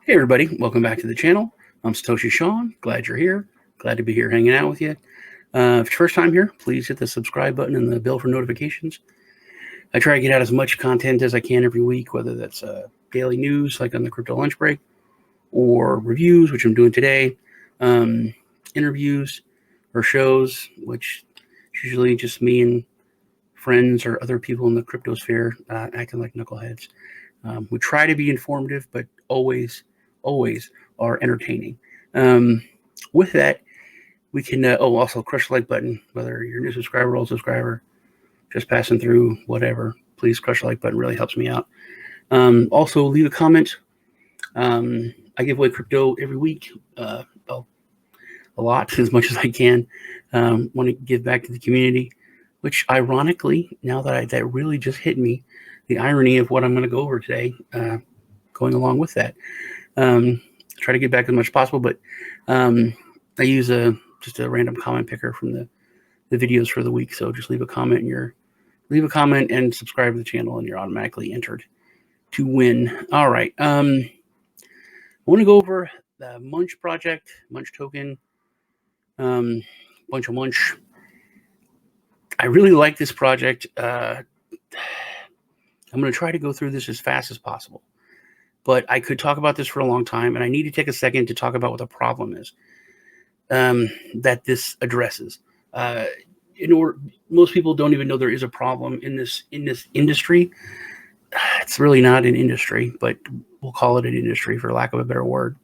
Hey everybody, welcome back to the channel. I'm Satoshi Sean. Glad you're here. Glad to be here hanging out with you. If it's your first time here, please hit the subscribe button and the bell for notifications. I try to get out as much content as I can every week, whether that's daily news like on the crypto lunch break, or reviews, which I'm doing today, interviews or shows, which is usually just me and friends or other people in the crypto sphere acting like knuckleheads. We try to be informative, but always are entertaining. With that, we can also crush the like button, whether you're a new subscriber, old subscriber, just passing through, whatever. Please crush the like button, really helps me out. Also leave a comment. I give away crypto every week, a lot, as much as I can. Want to give back to the community, which ironically, now that really just hit me, the irony of what I'm going to go over today, going along with that. Try to get back as much as possible, but I use just a random comment picker from the videos for the week. So just leave a comment and subscribe to the channel, and you're automatically entered to win. All right. I want to go over the Munch project, Munch token, bunch of Munch. I really like this project. I'm going to try to go through this as fast as possible. But I could talk about this for a long time, and I need to take a second to talk about what the problem is that this addresses. Most people don't even know there is a problem in this industry. It's really not an industry, but we'll call it an industry for lack of a better word.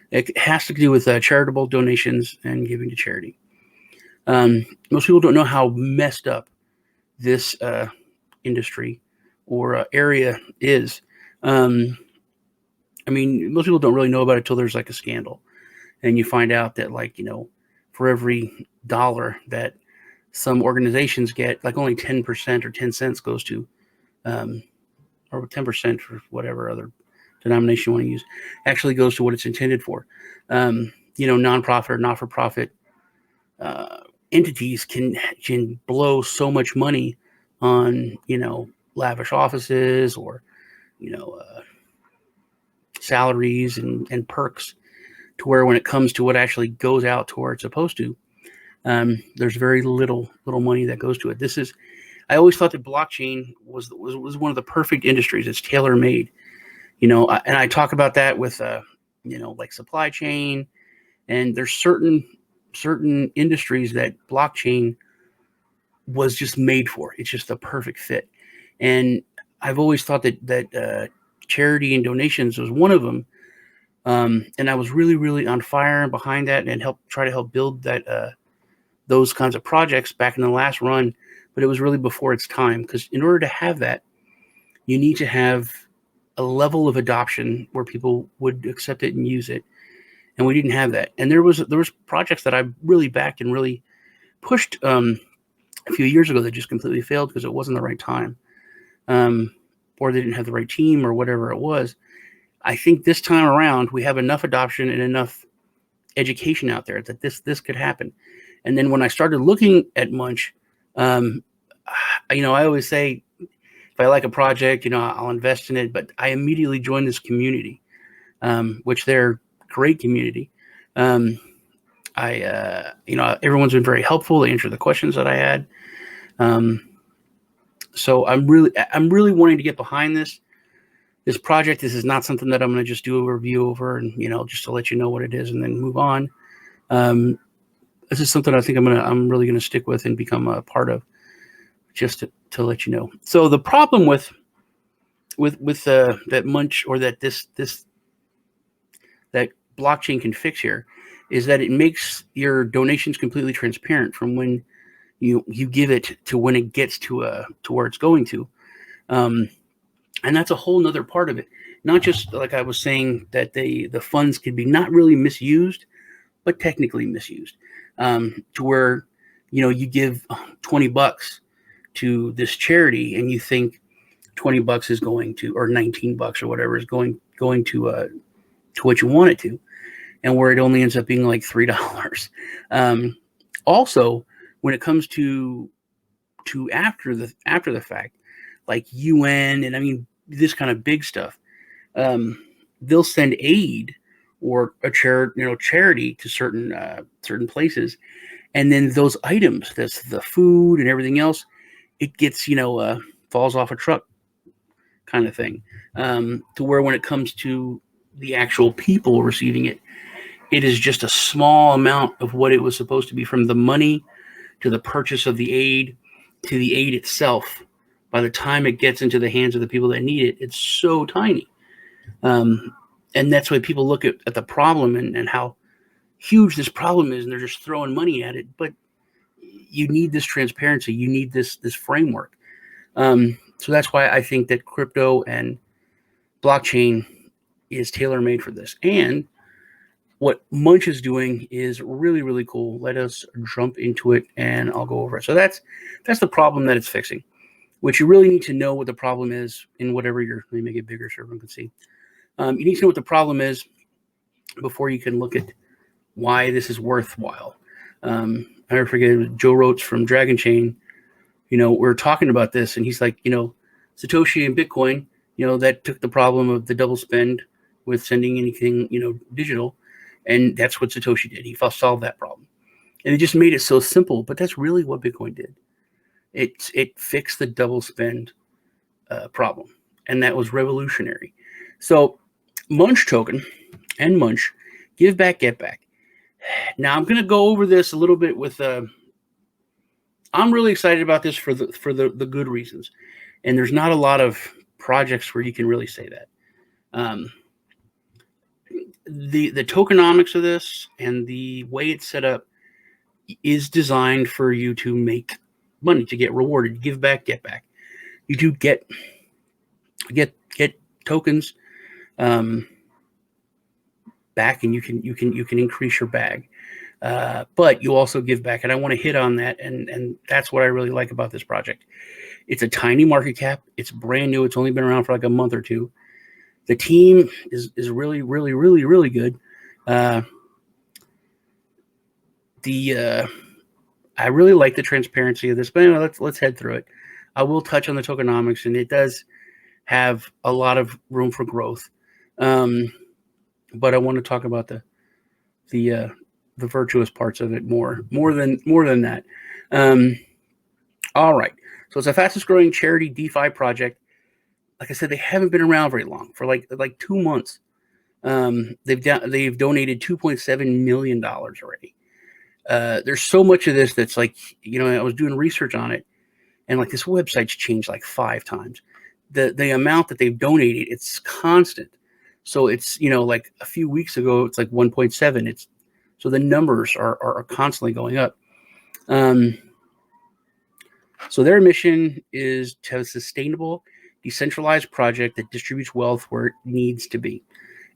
It has to do with charitable donations and giving to charity. Most people don't know how messed up this industry or area is. Most people don't really know about it until there's like a scandal, and you find out that, like, for every dollar that some organizations get, like only 10% or 10 cents goes to, or 10% for whatever other denomination you want to use, actually goes to what it's intended for. Nonprofit or not-for-profit entities can blow so much money on, lavish offices or, salaries and perks, to where when it comes to what actually goes out to where it's supposed to, there's very little money that goes to it. I always thought that blockchain was one of the perfect industries. It's tailor-made, and I talk about that with like supply chain, and there's certain industries that blockchain was just made for. It's just the perfect fit. And I've always thought that charity and donations was one of them. And I was really on fire and behind that, and try to help build that those kinds of projects back in the last run. But it was really before its time, because in order to have that, you need to have a level of adoption where people would accept it and use it. And we didn't have that. And there was projects that I really backed and really pushed a few years ago that just completely failed because it wasn't the right time, or they didn't have the right team, or whatever it was. I think this time around we have enough adoption and enough education out there that this could happen. And then when I started looking at Munch, I always say, if I like a project, I'll invest in it. But I immediately joined this community, which they're great community. Everyone's been very helpful. They answered the questions that I had. So I'm really wanting to get behind this project. This is not something that I'm going to just do a review over and, just to let you know what it is and then move on. This is something I think I'm really going to stick with and become a part of, just to let you know. So the problem with that Munch, or that that blockchain can fix here, is that it makes your donations completely transparent from when you give it to when it gets to where it's going to. And that's a whole nother part of it. Not just, like I was saying, that the funds could be not really misused, but technically misused, to where, you give $20 to this charity, and you think $20 is going to, or $19 or whatever is going to what you want it to, and where it only ends up being like $3. Also, when it comes to after the fact, like UN and this kind of big stuff, they'll send aid or a charity to certain places, and then those items, that's the food and everything else, it gets falls off a truck kind of thing, to where when it comes to the actual people receiving it, it is just a small amount of what it was supposed to be, from the money to the purchase of the aid to the aid itself. By the time it gets into the hands of the people that need it, it's so tiny. And that's why people look at the problem and how huge this problem is, and they're just throwing money at it. But you need this transparency. You need this framework. So that's why I think that crypto and blockchain is tailor-made for this. And what Munch is doing is really, really cool. Let us jump into it, and I'll go over it. So that's the problem that it's fixing, which you really need to know what the problem is in whatever let me make it bigger so everyone can see. You need to know what the problem is before you can look at why this is worthwhile. I never forget, Joe Roach from Dragon Chain, we're talking about this, and he's like, Satoshi and Bitcoin, that took the problem of the double spend with sending anything, digital. And that's what Satoshi did. He solved that problem. And it just made it so simple, but that's really what Bitcoin did. It fixed the double spend problem. And that was revolutionary. So Munch token and Munch, give back, get back. Now I'm going to go over this a little bit with, I'm really excited about this for the good reasons. And there's not a lot of projects where you can really say that. The tokenomics of this and the way it's set up is designed for you to make money, to get rewarded, give back, get back. You do get tokens back, and you can increase your bag, but you also give back. And I want to hit on that, and that's what I really like about this project. It's a tiny market cap. It's brand new. It's only been around for like a month or two. The team is really, really, really, really good. I really like the transparency of this, but anyway, let's head through it. I will touch on the tokenomics, and it does have a lot of room for growth. But I want to talk about the virtuous parts of it more than that. All right. So it's the fastest growing charity DeFi project. Like I said, they haven't been around very long, for like 2 months. They've donated $2.7 million already. There's so much of this that's like, I was doing research on it, and like this website's changed like 5 times. The amount that they've donated, it's constant. So it's, like a few weeks ago, it's like 1.7. So the numbers are constantly going up. So their mission is to have a sustainable, decentralized project that distributes wealth where it needs to be.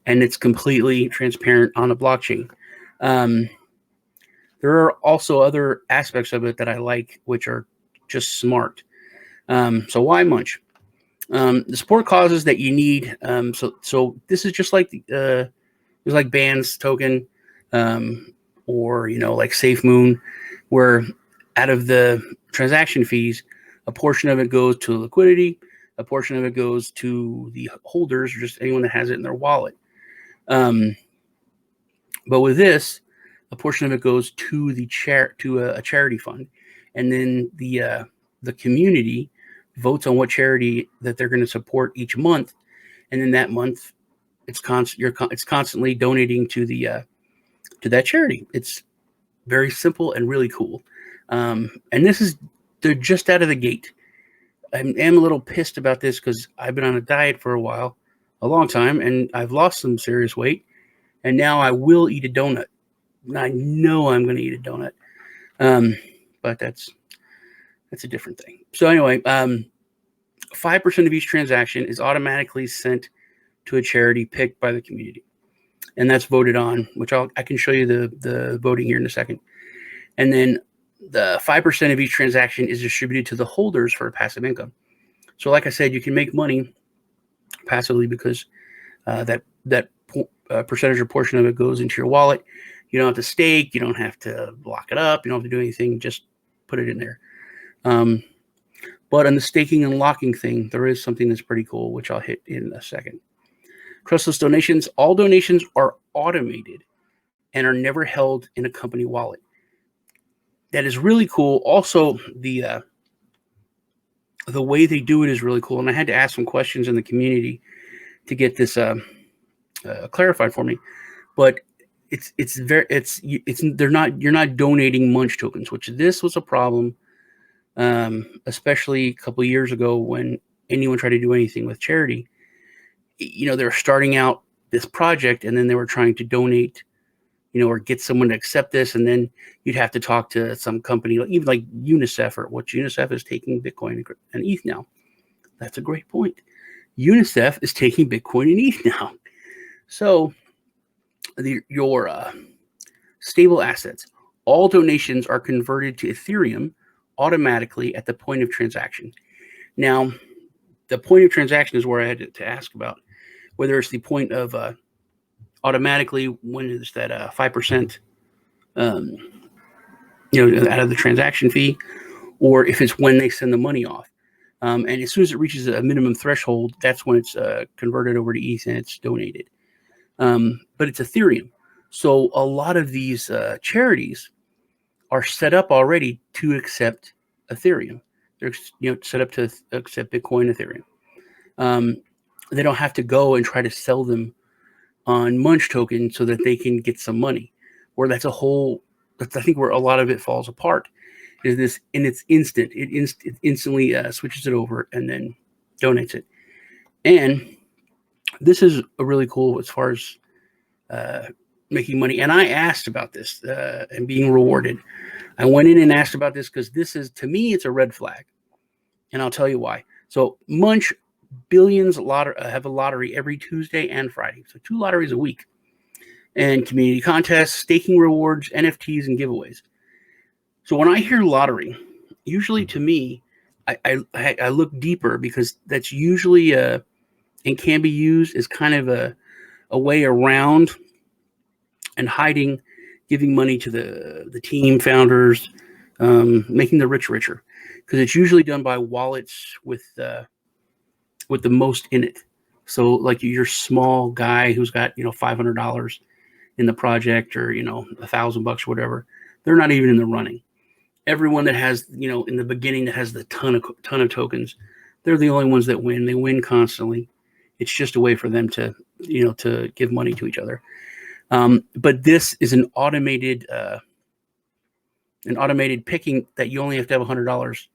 And it's completely transparent on a blockchain. There are also other aspects of it that I like, which are just smart. So why Munch? The support causes that you need. So this is just like there's like Band's token, or like SafeMoon, where out of the transaction fees, a portion of it goes to liquidity, a portion of it goes to the holders, or just anyone that has it in their wallet. But with this, a portion of it goes to a charity fund, and then the community votes on what charity that they're going to support each month, and then that month it's constantly donating to that charity. It's very simple and really cool. And they're just out of the gate. I am a little pissed about this because I've been on a diet for a long time, and I've lost some serious weight, and now I will eat a donut. I know I'm going to eat a donut, but that's a different thing. So anyway, 5% of each transaction is automatically sent to a charity picked by the community, and that's voted on, which I can show you the voting here in a second. And then the 5% of each transaction is distributed to the holders for passive income. So like I said, you can make money passively because that percentage or portion of it goes into your wallet. You don't have to stake. You don't have to lock it up. You don't have to do anything. Just put it in there. But on the staking and locking thing, there is something that's pretty cool, which I'll hit in a second. Trustless donations. All donations are automated and are never held in a company wallet. That is really cool. Also, the way they do it is really cool. And I had to ask some questions in the community to get this clarified for me. But you're not donating Munch tokens, which this was a problem, especially a couple of years ago when anyone tried to do anything with charity. They were starting out this project and then they were trying to donate, or get someone to accept this, and then you'd have to talk to some company, even like UNICEF, or what UNICEF is taking Bitcoin and ETH now. That's a great point. UNICEF is taking Bitcoin and ETH now. So your stable assets, all donations are converted to Ethereum automatically at the point of transaction. Now, the point of transaction is where I had to ask about whether it's the point of automatically when is that 5% out of the transaction fee, or if it's when they send the money off. And as soon as it reaches a minimum threshold, that's when it's converted over to ETH and it's donated. But it's Ethereum. So a lot of these charities are set up already to accept Ethereum. They're set up to accept Bitcoin, Ethereum. They don't have to go and try to sell them on Munch token so that they can get some money. Or that's I think where a lot of it falls apart. Is this, and it's instant. It instantly switches it over and then donates it. And this is a really cool as far as making money. And I asked about this and being rewarded. I went in and asked about this because this is, to me, it's a red flag. And I'll tell you why. So Munch billions have a lottery every Tuesday and Friday. So 2 lotteries a week. And community contests, staking rewards, NFTs, and giveaways. So when I hear lottery, usually to me, I look deeper, because that's usually and can be used as kind of a way around and hiding, giving money to the team founders, making the rich richer, because it's usually done by wallets with the most in it. So like your small guy who's got $500 in the project, or $1,000 or whatever, they're not even in the running. Everyone that has in the beginning that has the ton of tokens, they're the only ones that win. They win constantly. It's just a way for them to to give money to each other. But this is an automated picking that you only have to have $100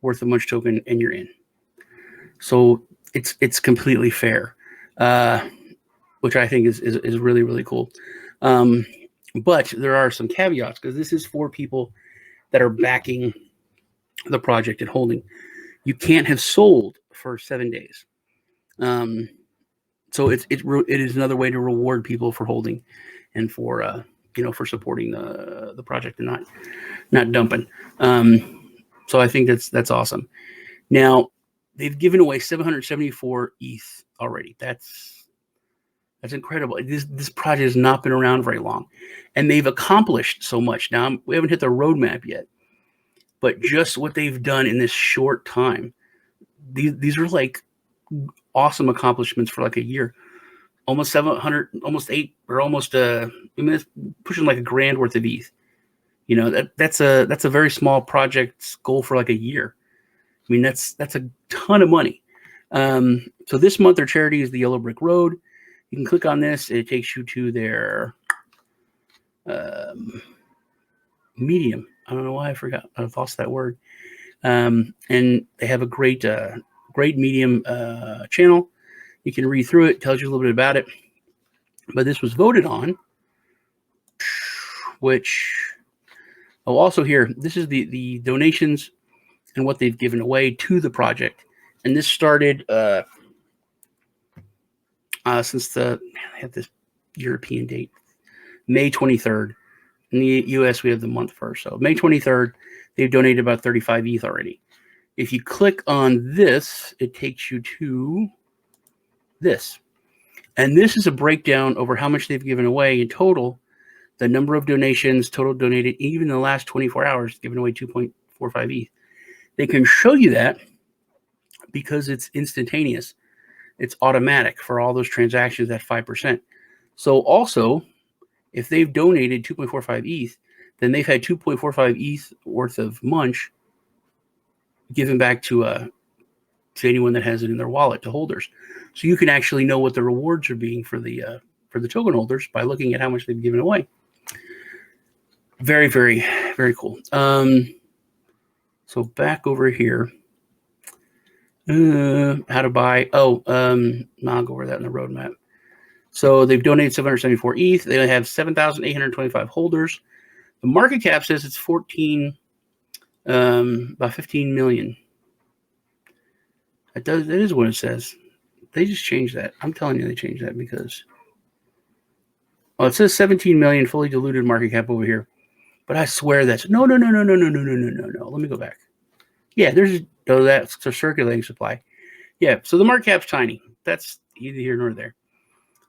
worth of Munch token and you're in. So it's completely fair, which I think is really, really cool. But there are some caveats, because this is for people that are backing the project and holding. You can't have sold for 7 days. So it is another way to reward people for holding and for for supporting the project and not dumping. So I think that's awesome. Now, they've given away 774 ETH already. That's incredible. This project has not been around very long, and they've accomplished so much. Now, we haven't hit the roadmap yet, but just what they've done in this short time, these are like awesome accomplishments for like a year. Almost 700, almost 8, or almost it's pushing like $1,000 worth of ETH. That's a very small project's goal for like a year. I mean, that's a ton of money. So this month their charity is the Yellow Brick Road. You can click on this. It takes you to their Medium. I don't know why I forgot. I've lost that word. And they have a great Medium channel. You can read through it. Tells you a little bit about it. But this was voted on, which also here, this is the donations and what they've given away to the project. And this started since they have this European date, May 23rd. In the US, we have the month first. So May 23rd, they've donated about 35 ETH already. If you click on this, it takes you to this. And this is a breakdown over how much they've given away in total, the number of donations, total donated, even in the last 24 hours, given away 2.45 ETH. They can show you that because it's instantaneous. It's automatic for all those transactions at 5%. So also, if they've donated 2.45 ETH, then they've had 2.45 ETH worth of Munch given back to anyone that has it in their wallet, to holders. So you can actually know what the rewards are being for the token holders by looking at how much they've given away. Very, very, very cool. So back over here, how to buy. I'll go over that in the roadmap. So they've donated 774 ETH. They have 7,825 holders. The market cap says it's about 15 million. That is what it says. They just changed that. I'm telling you, they changed that because it says 17 million fully diluted market cap over here. But I swear that's no. Let me go back. Yeah, that's a circulating supply. Yeah, so the market cap's tiny. That's neither here nor there.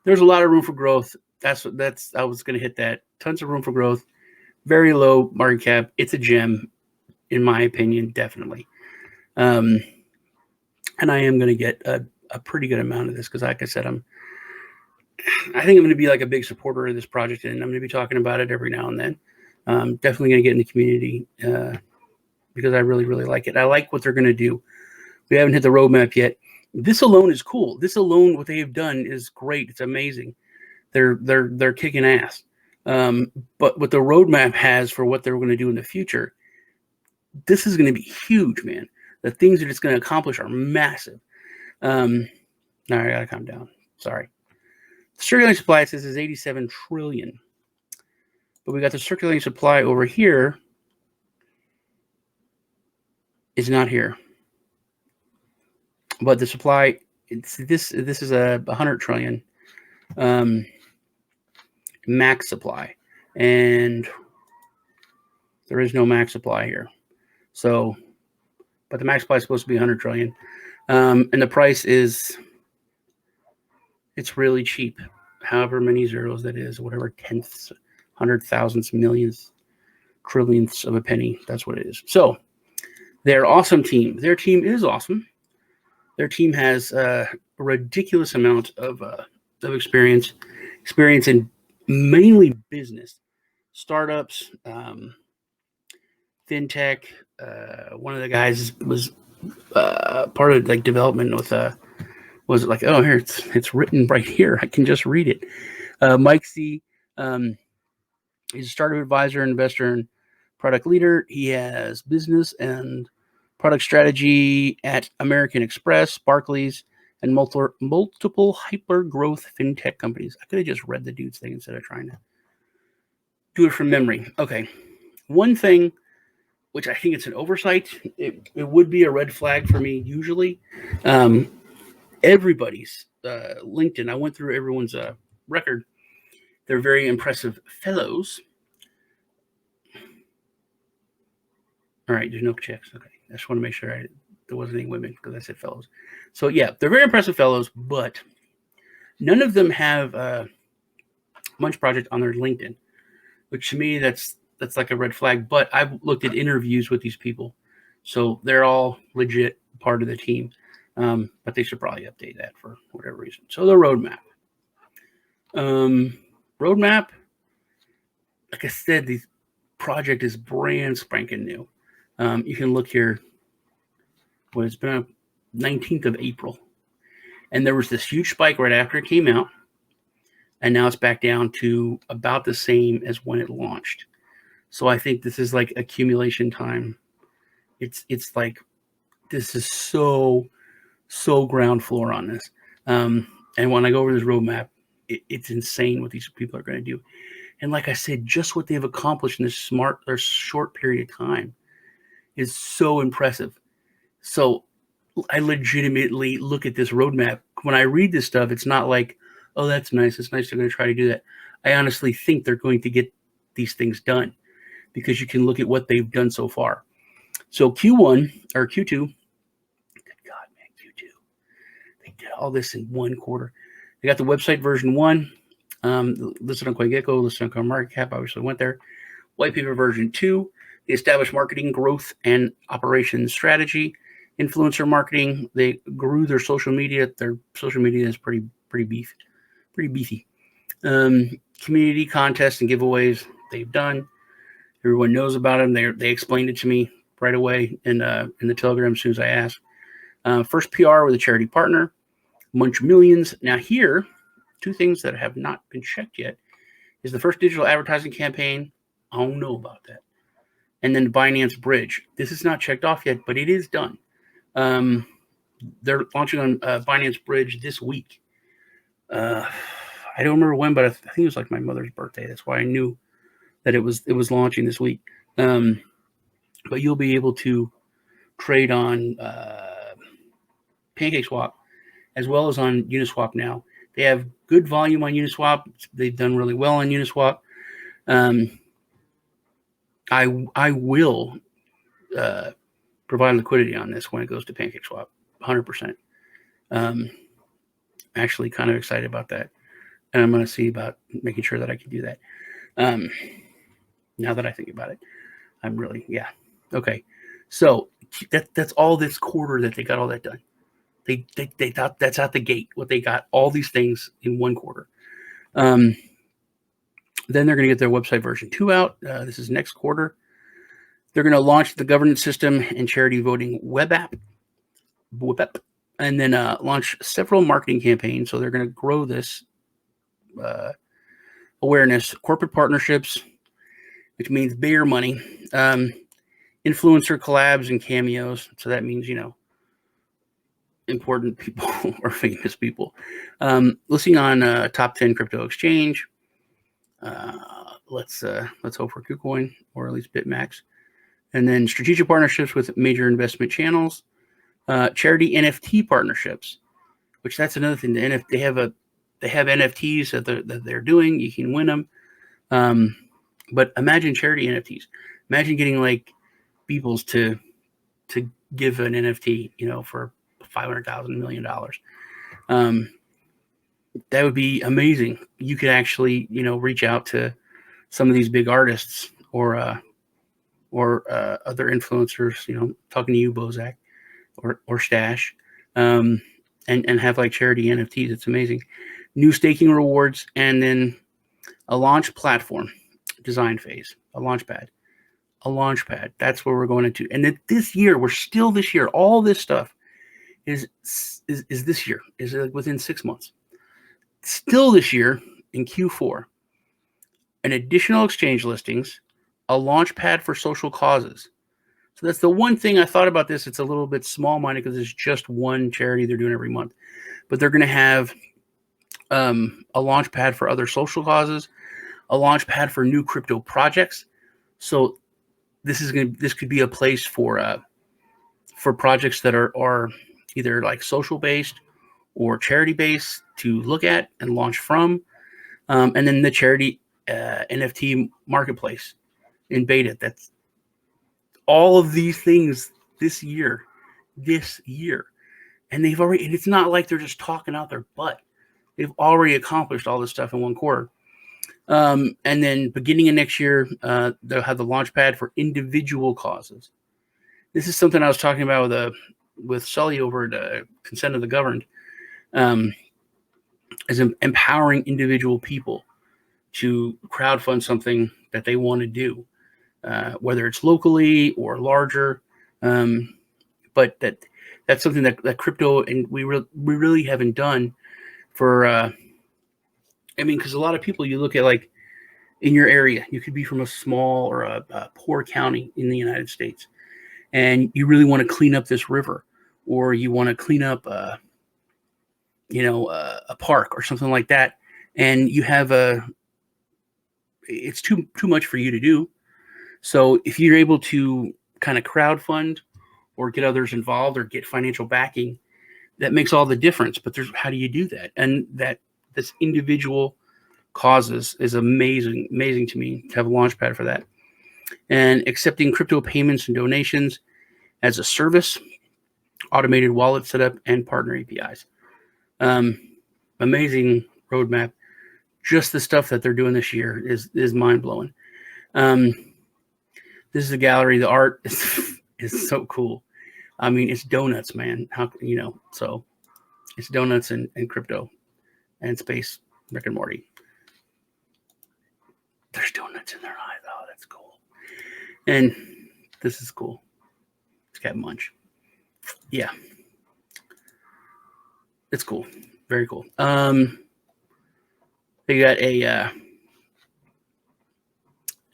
There's a lot of room for growth. I was going to hit that. Tons of room for growth. Very low market cap. It's a gem, in my opinion, definitely. And I am going to get a pretty good amount of this because, like I said, I think I'm going to be like a big supporter of this project, and I'm going to be talking about it every now and then. Definitely going to get in the community because I really, really like it. I like what they're going to do. We haven't hit the roadmap yet. This alone is cool. This alone, what they have done is great. It's amazing. They're kicking ass. But what the roadmap has for what they're going to do in the future, this is going to be huge, man. The things that it's going to accomplish are massive. Now I got to calm down. Sorry. The circulating supply, it says, is 87 trillion. But we got the circulating supply over here is not here. But the supply, this is a 100 trillion max supply. And there is no max supply here. So, but the max supply is supposed to be 100 trillion. And the price it's really cheap. However many zeros that is, whatever tenths, 100,000ths, millions, trillionths of a penny. That's what it is. So their awesome team. Their team is awesome. Their team has a ridiculous amount of experience in mainly business, startups, fintech. One of the guys was part of like development with was it like, oh, here it's written right here. I can just read it. Mike C. He's a startup advisor, investor, and product leader. He has business and product strategy at American Express, Barclays, and multiple hyper-growth fintech companies. I could have just read the dude's thing instead of trying to do it from memory. Okay. One thing, which I think it's an oversight, it would be a red flag for me usually. Everybody's LinkedIn, I went through everyone's record. They're very impressive fellows. All right, there's no chicks. Okay, I just want to make sure there wasn't any women because I said fellows. So yeah, they're very impressive fellows, but none of them have Munch Project on their LinkedIn, which to me that's like a red flag. But I've looked at interviews with these people, so they're all legit part of the team. But they should probably update that for whatever reason. So the roadmap. Roadmap, like I said, the project is brand spanking new. You can look here. Well, it's been 19th of April. And there was this huge spike right after it came out. And now it's back down to about the same as when it launched. So I think this is like accumulation time. It's like, this is so ground floor on this. And when I go over this roadmap, it's insane what these people are going to do. And like I said, just what they've accomplished in this short period of time is so impressive. So I legitimately look at this roadmap. When I read this stuff, it's not like, oh, that's nice. It's nice they're going to try to do that. I honestly think they're going to get these things done because you can look at what they've done so far. So Q1 or Q2, good God, man, Q2. They did all this in one quarter. They got the website version 1, listed on CoinGecko, listed on CoinMarketCap, obviously went there. White paper version 2, the established marketing, growth, and operations strategy. Influencer marketing, they grew their social media. Their social media is pretty beefy. Community contests and giveaways they've done. Everyone knows about them. They explained it to me right away in the Telegram as soon as I asked. First PR with a charity partner, Munch Millions. Now here, two things that have not been checked yet is the first digital advertising campaign. I don't know about that. And then the Binance Bridge. This is not checked off yet, but it is done. They're launching on Binance Bridge this week. I don't remember when, but I think it was like my mother's birthday. That's why I knew that it was launching this week. But you'll be able to trade on PancakeSwap as well as on Uniswap now. They have good volume on Uniswap. They've done really well on Uniswap. I will provide liquidity on this when it goes to PancakeSwap, 100%. Actually kind of excited about that. And I'm going to see about making sure that I can do that. Now that I think about it, I'm really, yeah. Okay. So that's all this quarter that they got all that done. They thought that's out the gate, what they got, all these things in one quarter. Then they're going to get their website version 2 out. This is next quarter. They're going to launch the governance system and charity voting web app, and then launch several marketing campaigns. So they're going to grow this awareness, corporate partnerships, which means bigger money, influencer collabs and cameos. So that means, important people or famous people. Listing on top 10 crypto exchange. Let's hope for KQUM or at least BitMax. And then strategic partnerships with major investment channels, charity NFT partnerships, which that's another thing. They have NFTs that they're doing. You can win them. But imagine charity NFTs. Imagine getting like Beeples to give an NFT, for $500,000 million. That would be amazing. You could actually, reach out to some of these big artists or other influencers, talking to you, Bozak, or Stash, and have like charity NFTs. It's amazing. New staking rewards, and then a launch platform design phase, a launchpad. That's where we're going into. And then this year, all this stuff is this year, is within 6 months. Still this year in Q4, an additional exchange listings, a launch pad for social causes. So that's the one thing I thought about this. It's a little bit small-minded because it's just one charity they're doing every month. But they're going to have a launch pad for other social causes, a launch pad for new crypto projects. So this could be a place for projects that are either like social-based or charity-based to look at and launch from. And then the charity NFT marketplace in beta. That's all of these things this year. And they've already, and it's not like they're just talking out their butt. They've already accomplished all this stuff in one quarter. And then beginning of next year, they'll have the launch pad for individual causes. This is something I was talking about with Sully over at Consent of the Governed, is empowering individual people to crowdfund something that they want to do, whether it's locally or larger. But that's something that crypto, and we really haven't done for, because a lot of people, you look at like in your area, you could be from a small or a poor county in the United States, and you really want to clean up this river, or you want to clean up, a park or something like that. And you have it's too much for you to do. So if you're able to kind of crowdfund or get others involved or get financial backing, that makes all the difference. But how do you do that? And this individual causes is amazing to me to have a launch pad for that. And accepting crypto payments and donations as a service, automated wallet setup, and partner APIs. Amazing roadmap. Just the stuff that they're doing this year is mind-blowing. This is a gallery. The art is so cool. I mean, it's donuts, man. How, so it's donuts and crypto and space, Rick and Morty. There's donuts in their eyes. Oh, that's cool. And this is cool. It's got Munch. Yeah. It's cool. Very cool. They got an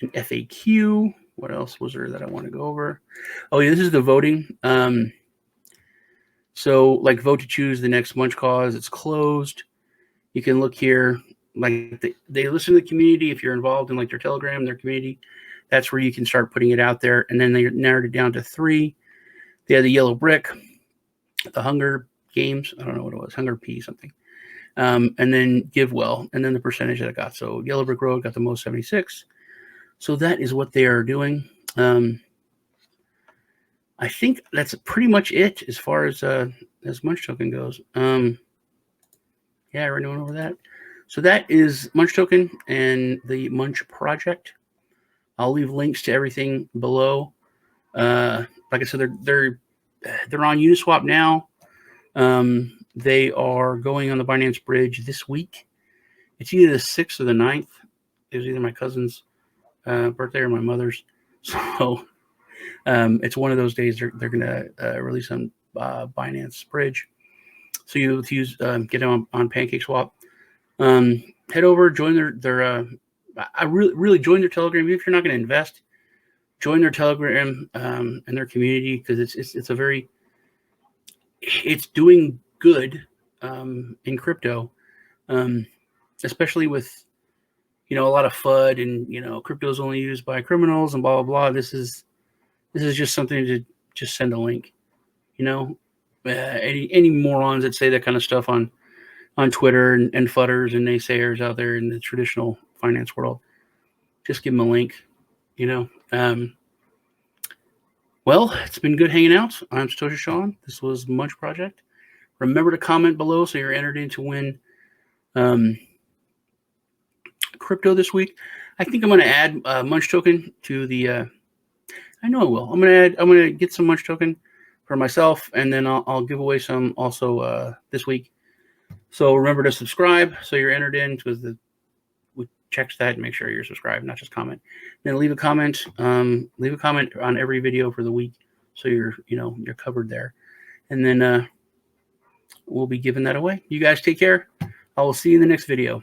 FAQ. What else was there that I want to go over? Oh, yeah, this is the voting. So, like, vote to choose the next Munch cause. It's closed. You can look here. Like, they listen to the community. If you're involved in, like, their Telegram, their community, that's where you can start putting it out there. And then they narrowed it down to 3. They had the Yellow Brick, the Hunger Games. I don't know what it was. Hunger P something. And then Give Well, and then the percentage that it got. So Yellow Brick Road got the most, 76. So that is what they are doing. I think that's pretty much it as far as Munch token goes. Yeah, I already went over that. So that is Munch token and the Munch project. I'll leave links to everything below. Like I said, they're on Uniswap now. They are going on the Binance Bridge this week. It's either the 6th or the 9th. It was either my cousin's birthday or my mother's. So it's one of those days they're going to release on Binance Bridge. So you use get them on PancakeSwap. Head over, join their I really join their Telegram. Even if you're not going to invest, join their Telegram and their community, because it's doing good in crypto, especially with a lot of FUD and crypto is only used by criminals and blah blah blah. This is just something to just send a link. Any morons that say that kind of stuff on Twitter and fudders and naysayers out there in the traditional finance world, just give them a link. Well, it's been good hanging out. I'm Satoshi Sean. This was Munch Project. Remember to comment below so you're entered in to win crypto this week. I think I'm going to add Munch token to the. I know I will. I'm going to get some Munch token for myself, and then I'll give away some also this week. So remember to subscribe so you're entered in, because we check that and make sure you're subscribed, not just comment. Then leave a comment. Leave a comment on every video for the week, so you're covered there. And then we'll be giving that away. You guys take care. I will see you in the next video.